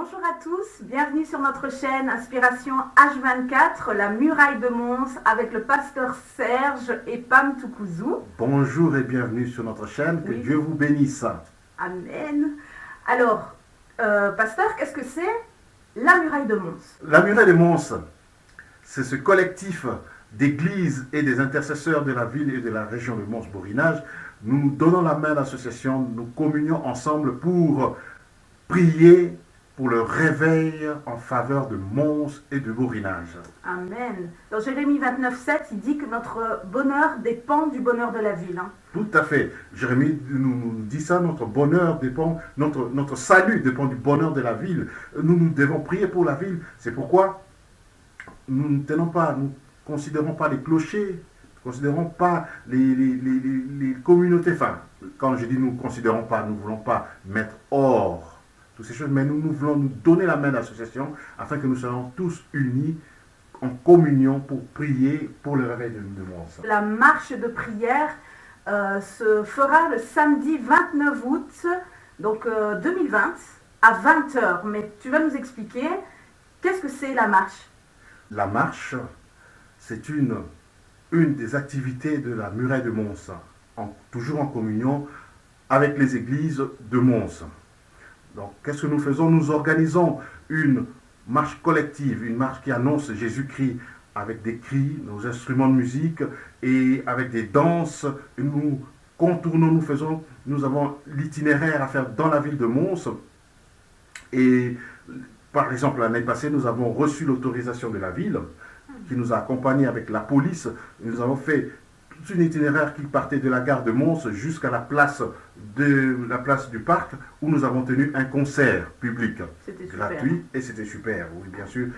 Bonjour à tous, bienvenue sur notre chaîne Inspiration H24, la muraille de Mons, avec le pasteur Serge et Pam Toukouzou. Bonjour et bienvenue sur notre chaîne, que Dieu vous bénisse. Amen. Alors, pasteur, qu'est-ce que c'est la muraille de Mons? La muraille de Mons, c'est ce collectif d'églises et des intercesseurs de la ville et de la région de Mons-Borinage. Nous nous donnons la main à l'association, nous communions ensemble pour prier pour le réveil en faveur de Mons et de Borinage. Amen. Dans Jérémie 29,7, il dit que notre bonheur dépend du bonheur de la ville. Tout à fait. Jérémie nous dit ça, notre bonheur dépend, notre salut dépend du bonheur de la ville. Nous devons prier pour la ville. C'est pourquoi nous ne considérons pas les clochers, nous ne considérons pas les communautés. Enfin, quand je dis nous ne considérons pas, nous ne voulons pas mettre hors toutes ces choses, mais nous voulons nous donner la main à l'association afin que nous soyons tous unis en communion pour prier pour le réveil de Mons. La marche de prière se fera le samedi 29 août, donc 2020, à 20h. Mais tu vas nous expliquer, qu'est-ce que c'est la marche? La marche, c'est une des activités de la muraille de Mons, toujours en communion avec les églises de Mons. Donc, qu'est-ce que nous faisons? Nous organisons une marche collective, une marche qui annonce Jésus-Christ avec des cris, nos instruments de musique et avec des danses. Nous contournons, nous avons l'itinéraire à faire dans la ville de Mons. Et par exemple, l'année passée, nous avons reçu l'autorisation de la ville qui nous a accompagnés avec la police. Nous avons fait tout un itinéraire qui partait de la gare de Mons jusqu'à la place du parc où nous avons tenu un concert public gratuit et c'était super, oui bien sûr.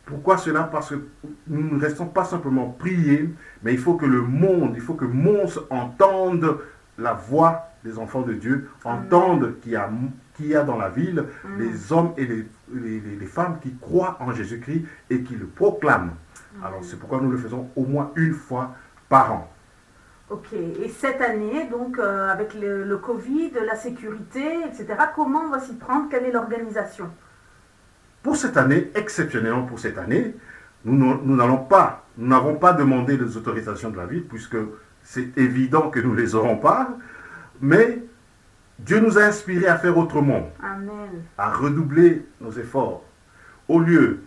Pourquoi cela? Parce que nous ne restons pas simplement prier, mais il faut que Mons entende la voix des enfants de Dieu, entende qu'il y a dans la ville les hommes et les femmes qui croient en Jésus-Christ et qui le proclament. Alors c'est pourquoi nous le faisons au moins une fois par an. Ok, et cette année, donc avec le Covid, la sécurité, etc., comment on va s'y prendre? Quelle est l'organisation? Pour cette année, exceptionnellement pour cette année, nous n'avons pas demandé les autorisations de la ville, puisque c'est évident que nous ne les aurons pas, mais Dieu nous a inspirés à faire autrement. Amen. À redoubler nos efforts. En lieu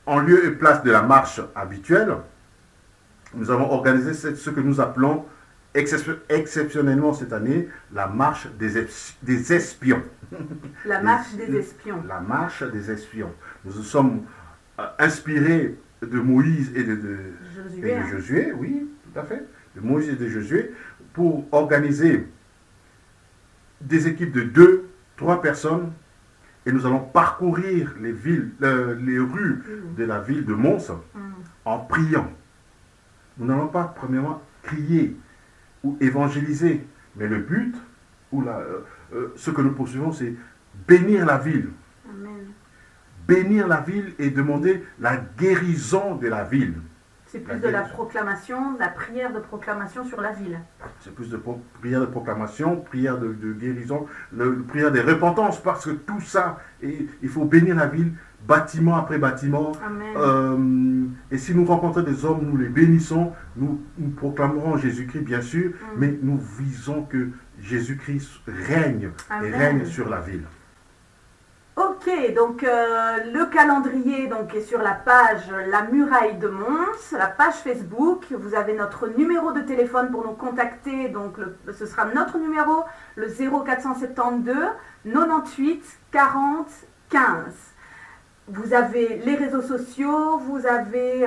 et place de la marche habituelle, nous avons organisé ce que nous appelons exceptionnellement cette année la marche des espions. La marche des espions. La marche des espions. Nous nous sommes inspirés de Moïse et de Josué, oui, tout à fait, de Moïse et de Josué, pour organiser des équipes de 2-3 personnes et nous allons parcourir les rues de la ville de Mons en priant. Nous n'allons pas, premièrement, crier ou évangéliser, mais le but, ce que nous poursuivons, c'est bénir la ville. Amen. Bénir la ville et demander la guérison de la ville. C'est plus de la proclamation, de la prière de proclamation sur la ville. C'est plus de prière de proclamation, prière de guérison, prière de repentance, parce que tout ça, il faut bénir la ville, bâtiment après bâtiment. Et si nous rencontrons des hommes, nous les bénissons, nous proclamerons Jésus-Christ bien sûr, mais nous visons que Jésus-Christ règne et règne sur la ville. Ok, donc le calendrier est sur la page La Muraille de Mons, la page Facebook. Vous avez notre numéro de téléphone pour nous contacter, donc ce sera notre numéro, le 0472 98 40 15. Vous avez les réseaux sociaux, vous avez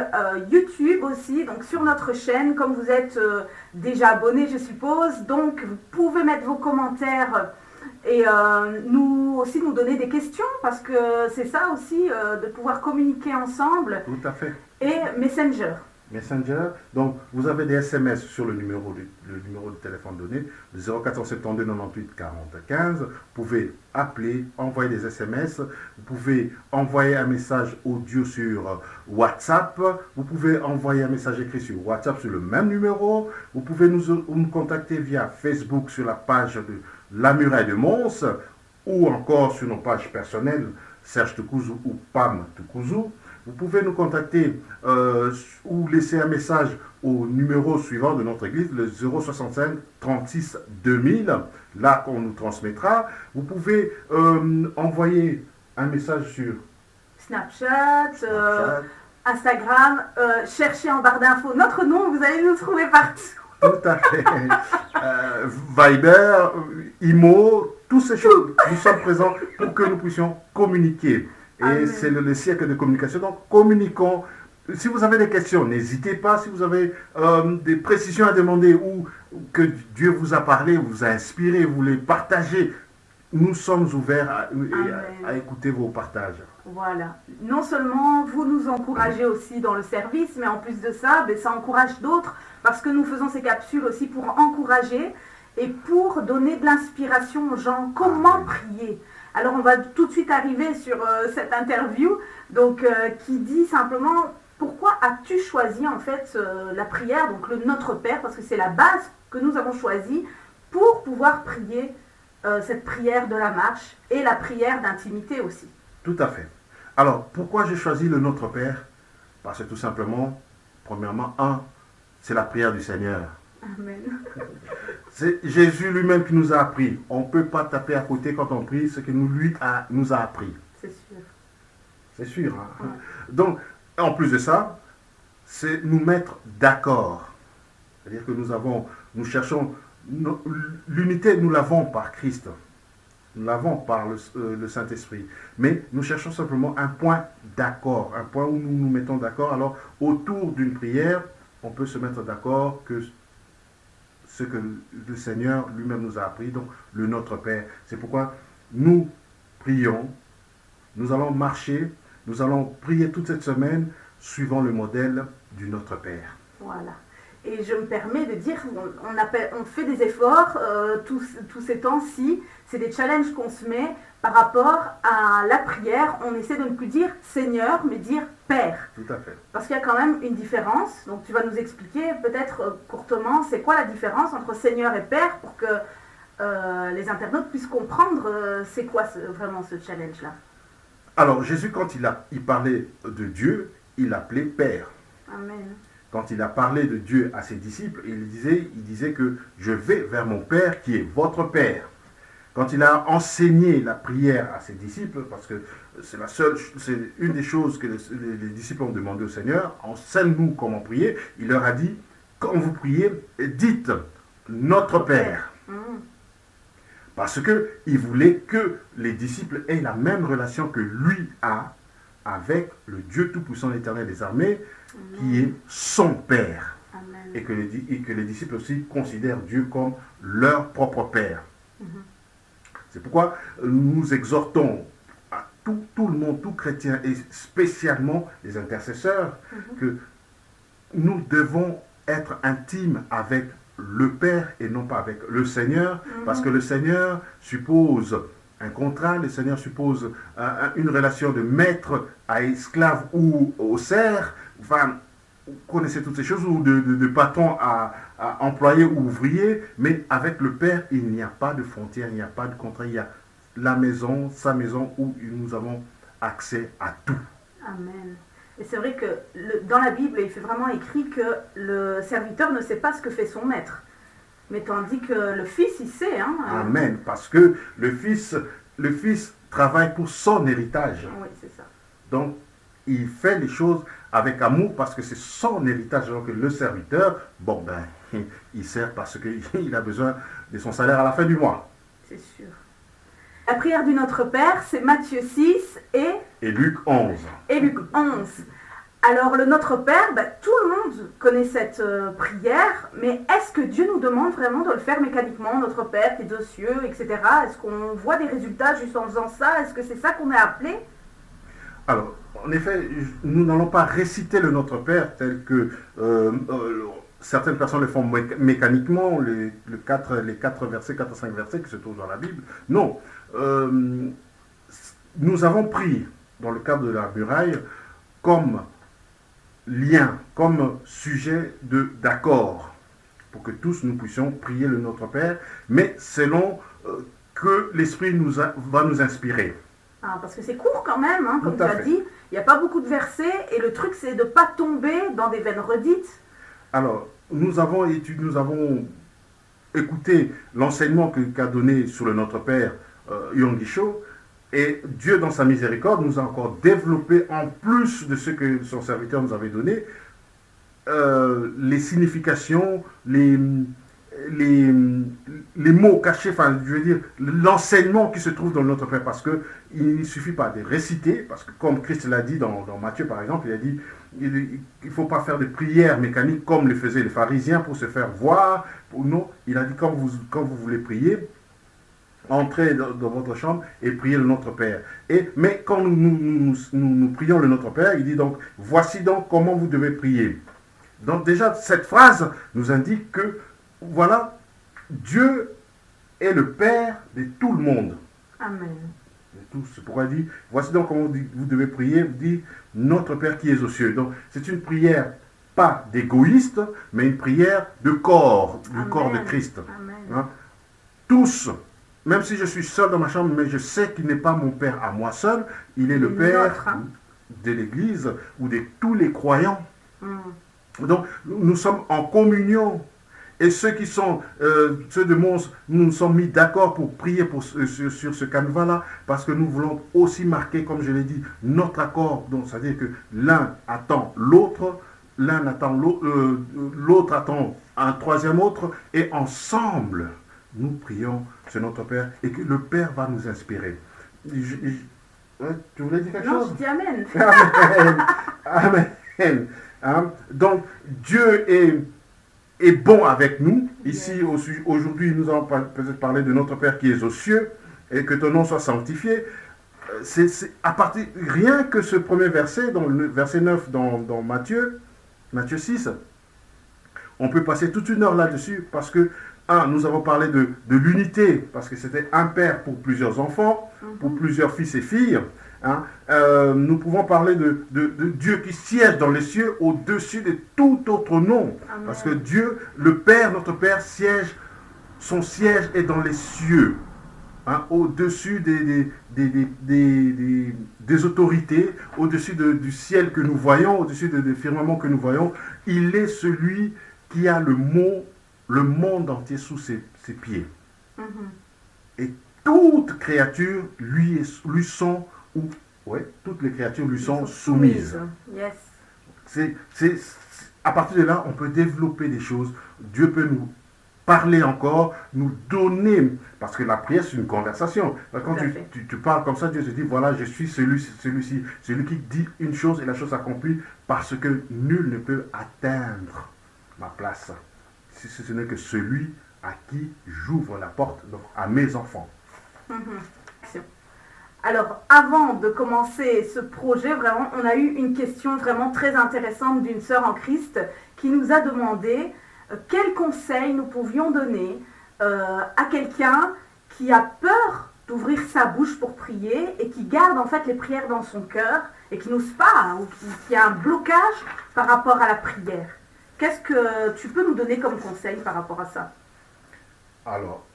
YouTube aussi, donc sur notre chaîne, comme vous êtes déjà abonné, je suppose. Donc vous pouvez mettre vos commentaires et nous donner des questions, parce que c'est ça aussi, de pouvoir communiquer ensemble. Tout à fait. Et Messenger. Messenger, donc vous avez des SMS sur le numéro de téléphone donné, le 0472 98 40 15. Vous pouvez appeler, envoyer des SMS, vous pouvez envoyer un message audio sur WhatsApp, vous pouvez envoyer un message écrit sur WhatsApp sur le même numéro, vous pouvez nous contacter via Facebook sur la page de La Muraille de Mons, ou encore sur nos pages personnelles, Serge Tukuzu ou Pam Tukuzu. Vous pouvez nous contacter ou laisser un message au numéro suivant de notre église, le 065 36 2000, là qu'on nous transmettra. Vous pouvez envoyer un message sur Snapchat. Instagram, cherchez en barre d'infos notre nom, vous allez nous trouver partout. Tout à fait. Viber, Imo, toutes ces choses, nous sommes présents pour que nous puissions communiquer. Et Amen. c'est le siècle de communication. Donc, communiquons. Si vous avez des questions, n'hésitez pas. Si vous avez des précisions à demander ou que Dieu vous a parlé, vous a inspiré, vous les partagez, nous sommes ouverts à écouter vos partages. Voilà. Non seulement vous nous encouragez aussi dans le service, mais en plus de ça, ça encourage d'autres parce que nous faisons ces capsules aussi pour encourager et pour donner de l'inspiration aux gens. Comment prier? Alors on va tout de suite arriver sur cette interview donc, qui dit simplement pourquoi as-tu choisi en fait la prière, donc le Notre Père, parce que c'est la base que nous avons choisie pour pouvoir prier cette prière de la marche et la prière d'intimité aussi. Tout à fait. Alors, pourquoi j'ai choisi le Notre Père? Parce que tout simplement, premièrement, c'est la prière du Seigneur. Amen. C'est Jésus lui-même qui nous a appris. On ne peut pas taper à côté quand on prie ce que nous a appris. C'est sûr. C'est sûr. Hein? Ouais. Donc, en plus de ça, c'est nous mettre d'accord. C'est-à-dire que nous cherchons, l'unité, nous l'avons par Christ. Nous l'avons par le Saint-Esprit. Mais nous cherchons simplement un point d'accord, un point où nous nous mettons d'accord. Alors, autour d'une prière, on peut se mettre d'accord que ce que le Seigneur lui-même nous a appris, donc le Notre Père. C'est pourquoi nous prions, nous allons marcher, nous allons prier toute cette semaine suivant le modèle du Notre Père. Voilà. Et je me permets de dire, on fait des efforts tous ces temps-ci, c'est des challenges qu'on se met par rapport à la prière. On essaie de ne plus dire Seigneur, mais dire Père. Tout à fait. Parce qu'il y a quand même une différence. Donc tu vas nous expliquer peut-être courtement, c'est quoi la différence entre Seigneur et Père pour que les internautes puissent comprendre c'est quoi vraiment ce challenge-là. Alors Jésus, quand il parlait de Dieu, il l'appelait Père. Amen. Quand il a parlé de Dieu à ses disciples, il disait que je vais vers mon Père qui est votre Père. Quand il a enseigné la prière à ses disciples, parce que c'est une des choses que les disciples ont demandé au Seigneur, enseigne-nous comment prier, il leur a dit, quand vous priez, dites notre Père. Parce qu'il voulait que les disciples aient la même relation que lui a avec le Dieu Tout-Puissant, l'Éternel des armées, qui est son Père. Amen. Et que les disciples aussi considèrent Dieu comme leur propre Père. C'est pourquoi nous exhortons à tout le monde, tout chrétien, et spécialement les intercesseurs, que nous devons être intimes avec le Père et non pas avec le Seigneur, parce que le Seigneur suppose un contrat, le Seigneur suppose une relation de maître à esclave ou au serf, enfin, vous connaissez toutes ces choses, ou de patron à employé ou ouvrier, mais avec le Père, il n'y a pas de frontière, il n'y a pas de contrat, il y a la maison, sa maison, où nous avons accès à tout. Amen. Et c'est vrai que dans la Bible, il fait vraiment écrit que le serviteur ne sait pas ce que fait son maître. Mais tandis que le Fils, il sait. Hein, Amen. Parce que le Fils travaille pour son héritage. Oui, c'est ça. Donc, il fait les choses avec amour parce que c'est son héritage. Alors que le serviteur, il sert parce qu'il a besoin de son salaire à la fin du mois. C'est sûr. La prière du Notre Père, c'est Matthieu 6 et Luc 11. Et Luc 11. Alors le Notre Père, tout le monde connaît cette prière, mais est-ce que Dieu nous demande vraiment de le faire mécaniquement, Notre Père qui est aux cieux, etc. Est-ce qu'on voit des résultats juste en faisant ça? Est-ce que c'est ça qu'on est appelé? Alors, en effet, nous n'allons pas réciter le Notre Père tel que certaines personnes le font mécaniquement, les 4 versets, 4 ou 5 versets qui se trouvent dans la Bible. Non, nous avons pris, dans le cadre de la muraille, comme lien, comme sujet d'accord, pour que tous nous puissions prier le Notre Père, mais selon que l'Esprit va nous inspirer. Ah, parce que c'est court quand même, hein, comme Tout à tu as fait. dit. Il n'y a pas beaucoup de versets et le truc c'est de ne pas tomber dans des veines redites. Alors, nous avons écouté l'enseignement qu'a donné sur le Notre Père Yonggi Cho, et Dieu, dans sa miséricorde, nous a encore développé, en plus de ce que son serviteur nous avait donné, les significations, les, les mots cachés, enfin, je veux dire, l'enseignement qui se trouve dans notre Père, parce qu'il ne suffit pas de réciter, parce que comme Christ l'a dit dans Matthieu, par exemple, il a dit, il ne faut pas faire des prières mécaniques comme le faisaient les pharisiens pour se faire voir. Non, il a dit, quand vous voulez prier, entrez dans votre chambre et priez le Notre Père. Mais quand nous prions le Notre Père, il dit donc, voici donc comment vous devez prier. Donc déjà, cette phrase nous indique que, voilà, Dieu est le Père de tout le monde. Amen. C'est pourquoi il dit, voici donc comment vous devez prier, vous dit, notre Père qui est aux cieux. Donc c'est une prière pas d'égoïste, mais une prière de corps, du Amen. corps de Christ. Amen. Hein? Tous, même si je suis seul dans ma chambre, mais je sais qu'il n'est pas mon Père à moi seul, il est le Père Notre, hein. de l'Église ou de tous les croyants. Mm. Donc nous sommes en communion. Et ceux qui sont, ceux de Mons, nous nous sommes mis d'accord pour prier sur ce canevas-là, parce que nous voulons aussi marquer, comme je l'ai dit, notre accord. Donc, c'est-à-dire que l'un attend l'autre, l'un attend l'autre attend un troisième autre, et ensemble, nous prions sur notre Père, et que le Père va nous inspirer. Tu voulais dire quelque Non, chose? je dis Amen. Amen. Amen. Hein? Donc, Dieu est bon avec nous. Ici, aujourd'hui, nous allons peut-être parler de notre Père qui est aux cieux, et que ton nom soit sanctifié. C'est à partir, rien que ce premier verset, dans le verset 9 dans Matthieu 6, on peut passer toute une heure là-dessus, parce que, nous avons parlé de l'unité, parce que c'était un père pour plusieurs enfants, pour plusieurs fils et filles. Hein. Nous pouvons parler de Dieu qui siège dans les cieux au-dessus de tout autre nom. Amen. Parce que Dieu, le Père, notre Père, son siège est dans les cieux. Hein, au-dessus des autorités, au-dessus du ciel que nous voyons, au-dessus des firmaments que nous voyons. Il est celui qui a le monde entier sous ses pieds. Et toute créature lui sont, toutes les créatures lui sont soumises. Yes. À partir de là, on peut développer des choses. Dieu peut nous parler encore, nous donner, parce que la prière, c'est une conversation. Quand tu parles comme ça, Dieu se dit, voilà, je suis celui-ci, celui qui dit une chose et la chose s'accomplit, parce que nul ne peut atteindre ma place, si ce n'est que celui à qui j'ouvre la porte, donc à mes enfants. Alors, avant de commencer ce projet, vraiment, on a eu une question vraiment très intéressante d'une sœur en Christ qui nous a demandé quels conseils nous pouvions donner à quelqu'un qui a peur d'ouvrir sa bouche pour prier et qui garde en fait les prières dans son cœur et qui n'ose pas, ou qui a un blocage par rapport à la prière. Qu'est-ce que tu peux nous donner comme conseil par rapport à ça? Alors,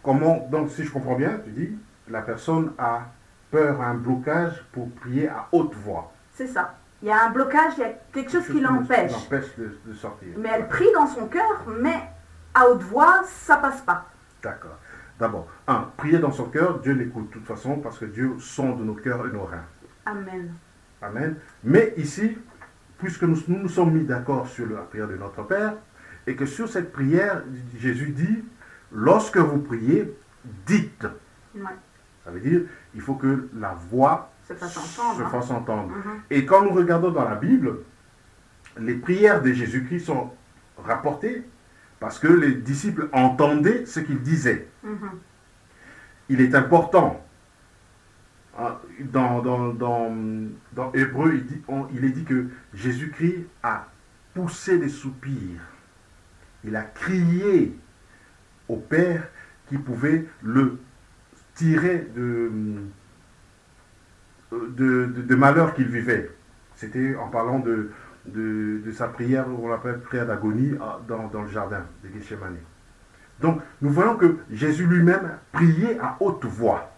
comment, donc si je comprends bien, tu dis, la personne a peur, un blocage pour prier à haute voix. C'est ça. Il y a un blocage, il y a quelque chose qui l'empêche. De sortir. Mais elle prie dans son cœur, mais à haute voix, ça passe pas. D'accord. D'abord, prier dans son cœur, Dieu l'écoute de toute façon, parce que Dieu sonde nos cœurs et nos reins. Amen. Amen. Mais ici, puisque nous sommes mis d'accord sur la prière de notre Père, et que sur cette prière, Jésus dit, lorsque vous priez, dites. Ouais. Ça veut dire, il faut que la voix se fasse entendre. Et quand nous regardons dans la Bible, les prières de Jésus-Christ sont rapportées parce que les disciples entendaient ce qu'il disait. Il est important. Dans Hébreu, il est dit que Jésus-Christ a poussé des soupirs. Il a crié au Père qui pouvait le tirer de malheur qu'il vivait. C'était en parlant de sa prière, on l'appelle prière d'agonie, dans le jardin de Gethsémani. Donc, nous voyons que Jésus lui-même priait à haute voix.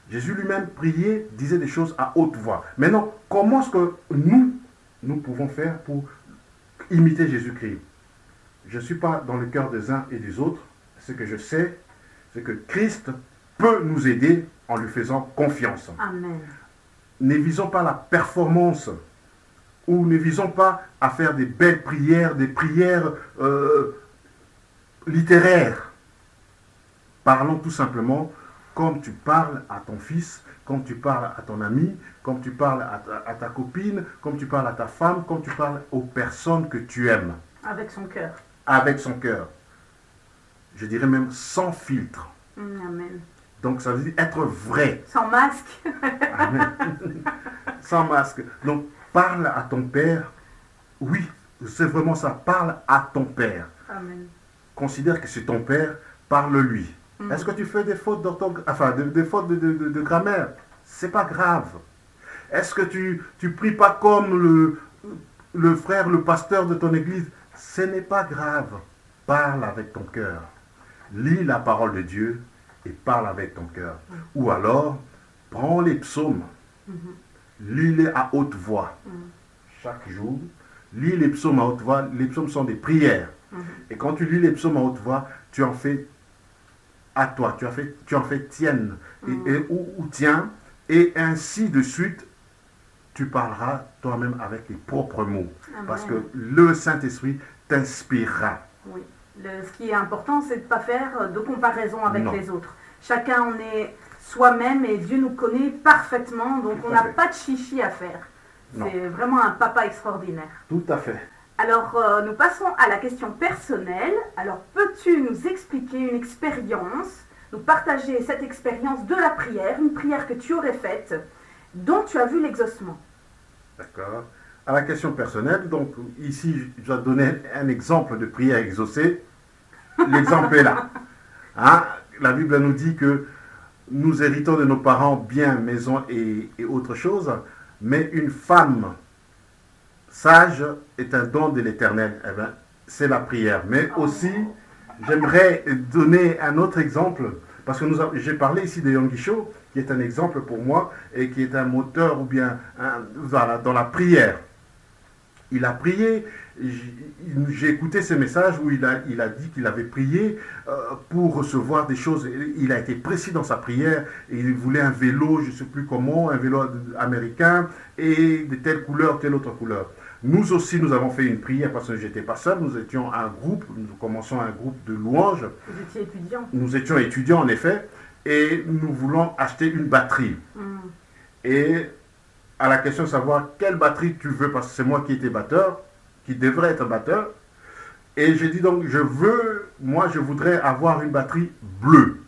Jésus lui-même priait, disait des choses à haute voix. Maintenant, comment est-ce que nous pouvons faire pour imiter Jésus-Christ? Je ne suis pas dans le cœur des uns et des autres. Ce que je sais, c'est que Christ peut nous aider en lui faisant confiance. Amen. Ne visons pas la performance ou ne visons pas à faire des belles prières, des prières littéraires. Parlons tout simplement comme tu parles à ton fils, comme tu parles à ton ami, comme tu parles à ta copine, comme tu parles à ta femme, comme tu parles aux personnes que tu aimes. Avec son cœur. Avec son cœur. Je dirais même sans filtre. Amen. Donc ça veut dire être vrai. Sans masque. Amen. Sans masque. Donc parle à ton père. Oui, c'est vraiment ça. Parle à ton père. Amen. Considère que c'est ton père, parle-lui. Est-ce que tu fais des fautes d'orthographe, enfin des fautes de grammaire? C'est pas grave. Est-ce que tu pries pas comme le frère, le pasteur de ton église? Ce n'est pas grave. Parle avec ton cœur. Lis la parole de Dieu et parle avec ton cœur. Ou alors, prends les psaumes. Lis-les à haute voix. Chaque jour, lis les psaumes à haute voix. Les psaumes sont des prières. Et quand tu lis les psaumes à haute voix, tu en fais à toi, tu en fais tienne ou tiens, et ainsi de suite, tu parleras toi-même avec les propres mots. Amen. Parce que le Saint-Esprit t'inspirera. Oui. Ce qui est important, c'est de ne pas faire de comparaison avec les autres. Chacun en est soi-même et Dieu nous connaît parfaitement, donc on n'a pas de chichi à faire. C'est vraiment un papa extraordinaire. Tout à fait. Alors, nous passons à la question personnelle. Alors, peux-tu nous expliquer une expérience, nous partager cette expérience de la prière, une prière que tu aurais faite, dont tu as vu l'exaucement? D'accord. À la question personnelle, donc ici, je dois donner un exemple de prière exaucée. L'exemple est là. Hein? La Bible nous dit que nous héritons de nos parents biens, maisons et autre chose, mais une femme sage est un don de l'Éternel. Eh bien, c'est la prière. Mais aussi, j'aimerais donner un autre exemple, parce que j'ai parlé ici de Yonggi-sho, qui est un exemple pour moi, et qui est un moteur, ou bien dans la prière. Il a prié, j'ai écouté ce message où il a dit qu'il avait prié pour recevoir des choses. Il a été précis dans sa prière, et il voulait un vélo, je ne sais plus comment, un vélo américain, et de telle couleur, telle autre couleur. Nous aussi, nous avons fait une prière parce que je n'étais pas seul. Nous étions un groupe, nous commençons un groupe de louanges. Vous étiez étudiants. Nous étions étudiants, en effet, et nous voulons acheter une batterie. Et à la question de savoir quelle batterie tu veux, parce que c'est moi qui étais batteur, qui devrait être batteur. Et j'ai dit donc, je voudrais avoir une batterie bleue.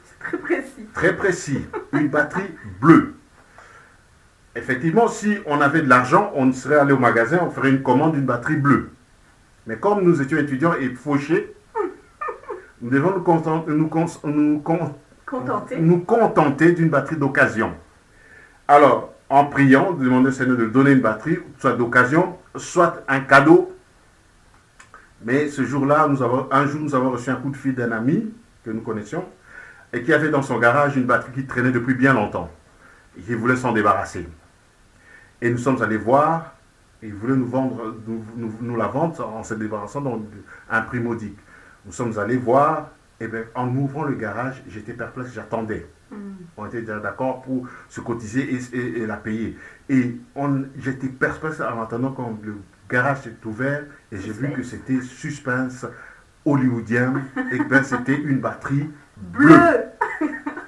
C'est très précis. Très précis, une batterie bleue. Effectivement, si on avait de l'argent, on serait allé au magasin, on ferait une commande d'une batterie bleue. Mais comme nous étions étudiants et fauchés, nous devons nous contenter d'une batterie d'occasion. Alors, en priant, demander au Seigneur de donner une batterie, soit d'occasion, soit un cadeau. Mais ce jour-là, nous avons reçu un coup de fil d'un ami que nous connaissions et qui avait dans son garage une batterie qui traînait depuis bien longtemps et qui voulait s'en débarrasser. Et nous sommes allés voir, et il voulait nous la vendre en se débarrassant d'un prix modique. Nous sommes allés voir, et bien en ouvrant le garage, j'étais perplexe, j'attendais. On était déjà d'accord pour se cotiser et la payer. Et j'étais perplexe en attendant quand le garage s'est ouvert, et j'ai vu que c'était suspense hollywoodien, et bien c'était une batterie bleue.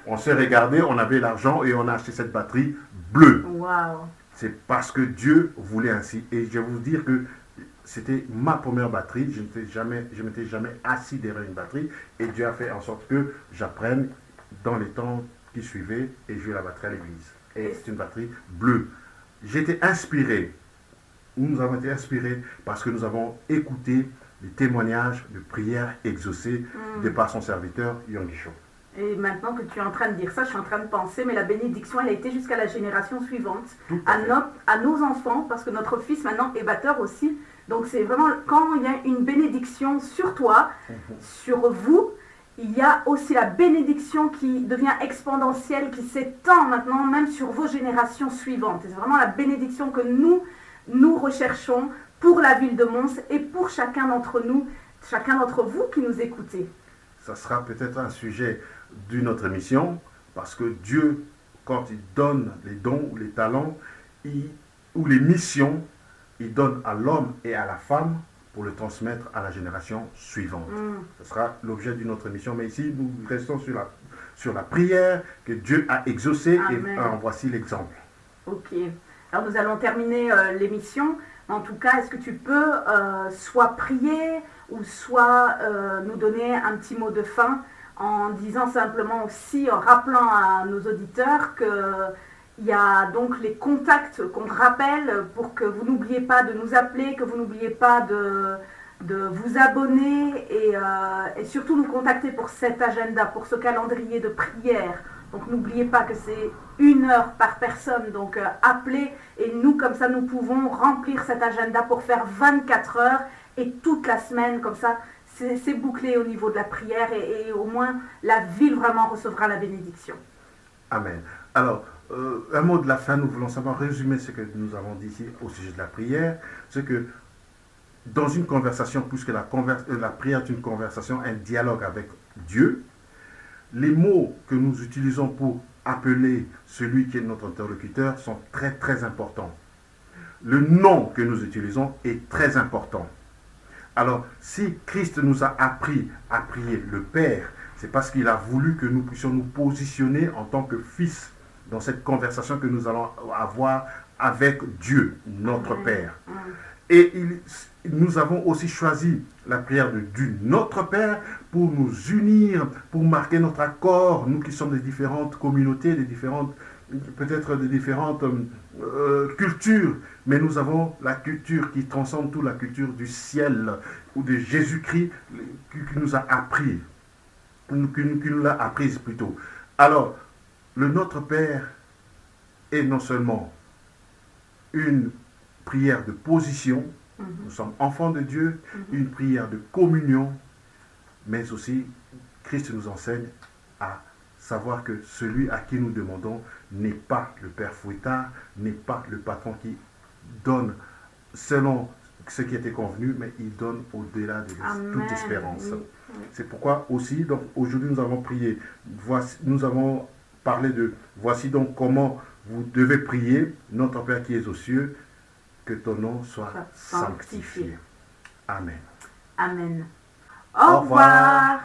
On s'est regardé, on avait l'argent et on a acheté cette batterie bleue. Wow. C'est parce que Dieu voulait ainsi. Et je vais vous dire que c'était ma première batterie. Je ne m'étais jamais assis derrière une batterie. Et Dieu a fait en sorte que j'apprenne dans les temps qui suivaient et j'ai eu la batterie à l'église. Et c'est une batterie bleue. J'ai été inspiré. Nous avons été inspirés parce que nous avons écouté les témoignages de prières exaucées de par son serviteur Yonggi-sho. Et maintenant que tu es en train de dire ça, je suis en train de penser, mais la bénédiction, elle a été jusqu'à la génération suivante, à nos enfants, parce que notre fils maintenant est batteur aussi. Donc c'est vraiment quand il y a une bénédiction sur toi, sur vous, il y a aussi la bénédiction qui devient exponentielle, qui s'étend maintenant même sur vos générations suivantes. Et c'est vraiment la bénédiction que nous recherchons pour la ville de Mons et pour chacun d'entre nous, chacun d'entre vous qui nous écoutez. Ça sera peut-être un sujet d'une autre émission, parce que Dieu, quand il donne les dons ou les talents ou les missions, il donne à l'homme et à la femme pour le transmettre à la génération suivante. Ce sera l'objet d'une autre émission, mais ici nous restons sur la prière que Dieu a exaucée. Amen. Et voici l'exemple. Ok, alors nous allons terminer l'émission. En tout cas, est-ce que tu peux soit prier ou soit nous donner un petit mot de fin en disant simplement aussi, en rappelant à nos auditeurs qu'il y a donc les contacts qu'on rappelle pour que vous n'oubliez pas de nous appeler, que vous n'oubliez pas de vous abonner et surtout nous contacter pour cet agenda, pour ce calendrier de prière. Donc n'oubliez pas que c'est 1 heure par personne, donc appelez et nous comme ça nous pouvons remplir cet agenda pour faire 24 heures et toute la semaine comme ça c'est bouclé au niveau de la prière et au moins la ville vraiment recevra la bénédiction. Amen. Alors un mot de la fin, nous voulons simplement résumer ce que nous avons dit ici au sujet de la prière, c'est que dans une conversation, puisque la prière est une conversation, un dialogue avec Dieu, les mots que nous utilisons pour appeler celui qui est notre interlocuteur sont très très importants. Le nom que nous utilisons est très important. Alors, si Christ nous a appris à prier le Père, c'est parce qu'il a voulu que nous puissions nous positionner en tant que fils dans cette conversation que nous allons avoir avec Dieu, notre Père. Et nous avons aussi choisi la prière du Notre Père pour nous unir, pour marquer notre accord, nous qui sommes des différentes communautés, peut-être des différentes cultures, mais nous avons la culture qui transcende toute la culture du ciel ou de Jésus-Christ qui nous a appris, qui nous l'a apprise plutôt. Alors, le Notre Père est non seulement une prière de position, nous sommes enfants de Dieu, une prière de communion, mais aussi Christ nous enseigne à savoir que celui à qui nous demandons n'est pas le Père fouettard, n'est pas le patron qui donne selon ce qui était convenu, mais il donne au-delà de toute espérance. C'est pourquoi aussi, donc aujourd'hui nous avons prié, nous avons parlé de voici donc comment vous devez prier, notre Père qui est aux cieux, que ton nom soit sanctifié. Amen. Amen. Au revoir.